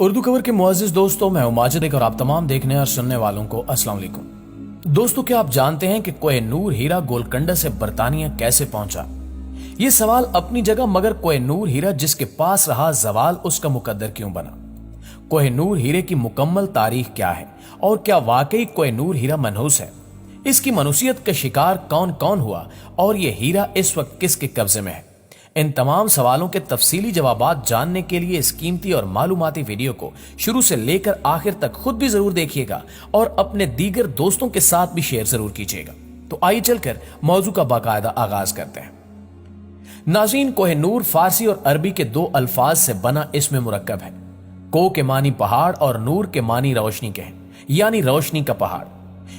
اردو کور کے معزز دوستوں، میں ہوں ماجد اور آپ تمام دیکھنے اور سننے والوں کو السلام علیکم۔ دوستوں، کیا آپ جانتے ہیں کہ کوہ نور ہیرا گولکنڈہ سے برطانیہ کیسے پہنچا؟ یہ سوال اپنی جگہ، مگر کوہ نور ہیرا جس کے پاس رہا زوال اس کا مقدر کیوں بنا؟ کوہ نور ہیرے کی مکمل تاریخ کیا ہے اور کیا واقعی کوہ نور ہیرا منحوس ہے؟ اس کی منحوسیت کا شکار کون کون ہوا اور یہ ہیرا اس وقت کس کے قبضے میں ہے؟ ان تمام سوالوں کے تفصیلی جوابات جاننے کے لیے اس قیمتی اور معلوماتی ویڈیو کو شروع سے لے کر آخر تک خود بھی ضرور دیکھیے گا اور اپنے دیگر دوستوں کے ساتھ بھی شیئر ضرور کیجیے گا۔ تو آئیے چل کر موضوع کا باقاعدہ آغاز کرتے ہیں۔ ناظرین، کوہ نور فارسی اور عربی کے دو الفاظ سے بنا اسم مرکب ہے۔ کو کے معنی پہاڑ اور نور کے معنی روشنی کے ہیں، یعنی روشنی کا پہاڑ۔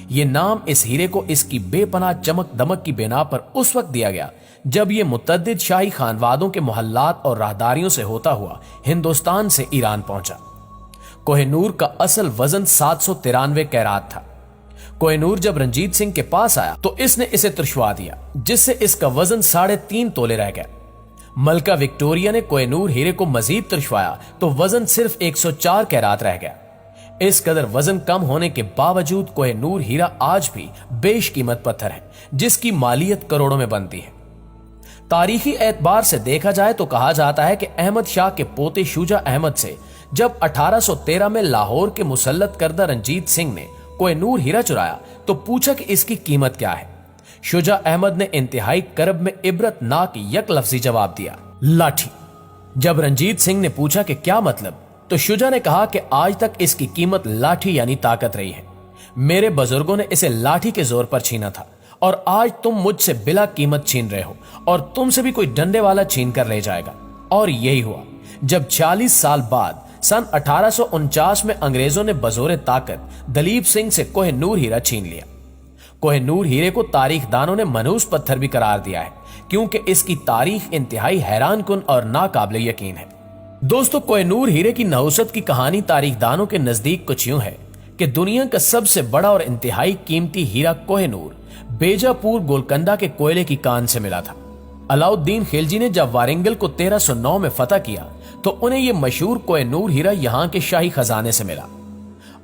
یہ نام اس ہیرے کو اس کی بے پناہ چمک دمک کی بنا پر اس وقت دیا گیا جب یہ متعدد شاہی خانوادوں کے محلات اور راہداریوں سے ہوتا ہوا ہندوستان سے ایران پہنچا۔ کوہ نور کا اصل وزن 793 کیرات تھا۔ کوہ نور جب رنجیت سنگھ کے پاس آیا تو اس نے اسے ترشوا دیا، جس سے اس کا وزن 3.5 تولے رہ گیا۔ ملکہ وکٹوریہ نے کوہ نور ہیرے کو مزید ترشوایا تو وزن صرف 104 کیرات رہ گیا۔ اس قدر وزن کم ہونے کے باوجود کوہ نور ہیرا آج بھی بیش قیمت پتھر ہے، جس کی مالیت کروڑوں میں بنتی ہے۔ تاریخی اعتبار سے دیکھا جائے تو کہا جاتا ہے کہ احمد شاہ کے پوتے شجاع احمد سے جب 1813 میں لاہور کے مسلط کردہ رنجیت سنگھ نے کوہ نور ہیرا چرایا تو پوچھا کہ اس کی قیمت کیا ہے۔ شجاع احمد نے انتہائی کرب میں عبرت ناک یک لفظی جواب دیا، لاٹھی۔ جب رنجیت سنگھ نے پوچھا کہ کیا مطلب، تو شجاع نے کہا کہ آج تک اس کی قیمت لاٹھی یعنی طاقت رہی ہے۔ میرے بزرگوں نے اسے لاٹھی کے زور پر چھینا تھا اور آج تم مجھ سے بلا قیمت چھین رہے ہو اور تم سے بھی کوئی ڈنڈے والا چھین کر لے جائے گا۔ اور یہی ہوا جب 40 سال بعد سن 1849 میں انگریزوں نے بزور طاقت دلیپ سنگھ سے کوہ نور ہیرا چھین لیا۔ کوہ نور ہیرے کو تاریخ دانوں نے منحوس پتھر بھی قرار دیا ہے، کیونکہ اس کی تاریخ انتہائی حیران کن اور ناقابل یقین ہے۔ دوستو، کوہ نور ہیرے کی نحوست کی کہانی تاریخ دانوں کے نزدیک کچھ یوں ہے کہ دنیا کا سب سے بڑا اور انتہائی قیمتی ہیرا کوہ نور بیجاپور گولکنڈہ کے کوئلے کی کان سے ملا تھا۔ علاؤالدین خلجی نے جب وارنگل کو 1309 میں فتح کیا تو انہیں یہ مشہور کوہ نور ہیرا یہاں کے شاہی خزانے سے ملا۔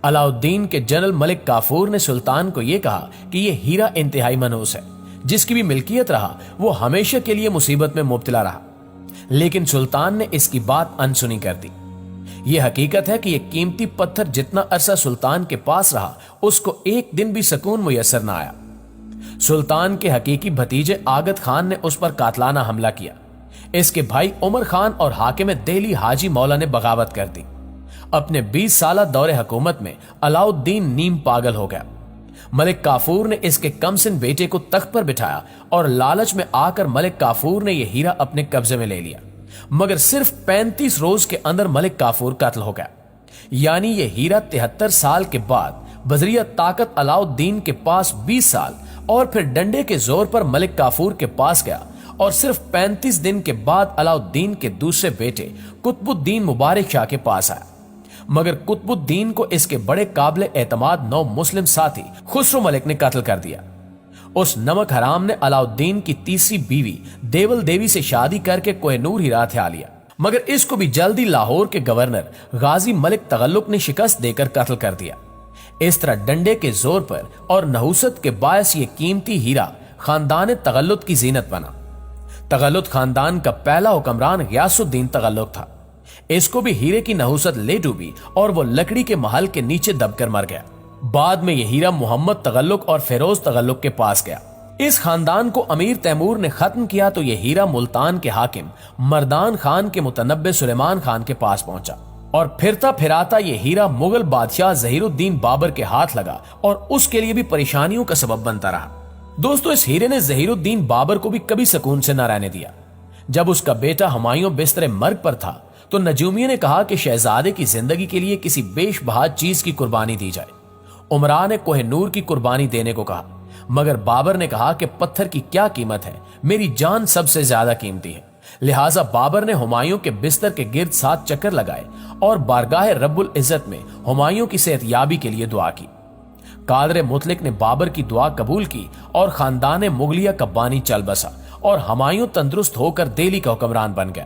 علاؤالدین کے جنرل ملک کافور نے سلطان کو یہ کہا کہ یہ ہیرا انتہائی منحوس ہے، جس کی بھی ملکیت رہا وہ ہمیشہ کے لیے مصیبت میں مبتلا رہا، لیکن سلطان نے اس کی بات انسنی کر دی۔ یہ حقیقت ہے کہ یہ قیمتی پتھر جتنا عرصہ سلطان کے پاس رہا اس کو ایک دن بھی سکون میسر نہ آیا۔ سلطان کے حقیقی بھتیجے آغت خان نے اس پر قاتلانہ حملہ کیا۔ اس کے بھائی عمر خان اور حاکم دہلی حاجی مولا نے بغاوت کر دی۔ اپنے 20 سالہ دور حکومت میں علاؤالدین نیم پاگل ہو گیا۔ ملک کافور نے اس کے کم سن بیٹے کو تخت پر بٹھایا اور لالچ میں آ کر ملک کافور نے یہ ہیرا اپنے قبضے میں لے لیا، مگر صرف 35 روز کے اندر ملک کافور قتل ہو گیا۔ یعنی یہ ہیرا 73 سال کے بعد بذریعہ طاقت علاؤالدین کے پاس 20 سال اور پھر ڈنڈے کے زور پر ملک کافور کے پاس گیا اور صرف 35 دن کے بعد علاؤالدین کے دوسرے بیٹے قطب الدین مبارک شاہ کے پاس آیا، مگر قطب الدین کو اس کے بڑے قابل اعتماد نو مسلم ساتھی خسرو ملک نے قتل کر دیا۔ اس نمک حرام نے علاؤالدین کی تیسری بیوی دیول دیوی سے شادی کر کے کوہ نور ہیرا ہتھیا لیا، مگر اس کو بھی جلدی لاہور کے گورنر غازی ملک تغلق نے شکست دے کر قتل کر دیا۔ اس طرح ڈنڈے کے زور پر اور نحوست کے باعث یہ قیمتی ہیرا خاندان تغلق کی زینت بنا۔ تغلق خاندان کا پہلا حکمران غیاث الدین تغلق تھا۔ اس کو بھی ہیرے کی نحوست لے ڈوبی اور وہ لکڑی کے محل کے نیچے دب کر مر گیا۔ بعد میں یہ ہیرا محمد تغلق اور فیروز تغلق کے پاس گیا۔ اس خاندان کو امیر تیمور نے ختم کیا تو یہ ہیرا ملتان کے حاکم مردان خان کے متنبع سلیمان خان کے پاس پہنچا، اور پھرتا پھراتا یہ ہیرا مغل بادشاہ ظہیر الدین بابر کے ہاتھ لگا اور اس کے لیے بھی پریشانیوں کا سبب بنتا رہا۔ دوستو، اس ہیرے نے ظہیر الدین بابر کو بھی کبھی سکون سے نہ رہنے دیا۔ جب اس کا بیٹا ہمایوں بستر مرگ پر تھا تو نجومیہ نے کہا کہ شہزادے کی زندگی کے لیے کسی بیش بہا چیز کی قربانی دی جائے۔ عمرا نے کوہ نور کی قربانی دینے کو کہا، مگر بابر نے کہا کہ پتھر کی کیا قیمت ہے، میری جان سب سے زیادہ قیمتی ہے۔ لہٰذا بابر نے ہمایوں کے بستر کے گرد 7 چکر لگائے اور بارگاہ رب العزت میں ہمایوں کی صحت یابی کے لیے دعا کی۔ قادر مطلق نے بابر کی دعا قبول کی اور خاندان مغلیہ کا بانی چل بسا اور ہمایوں تندرست ہو کر دہلی کا حکمران بن گیا۔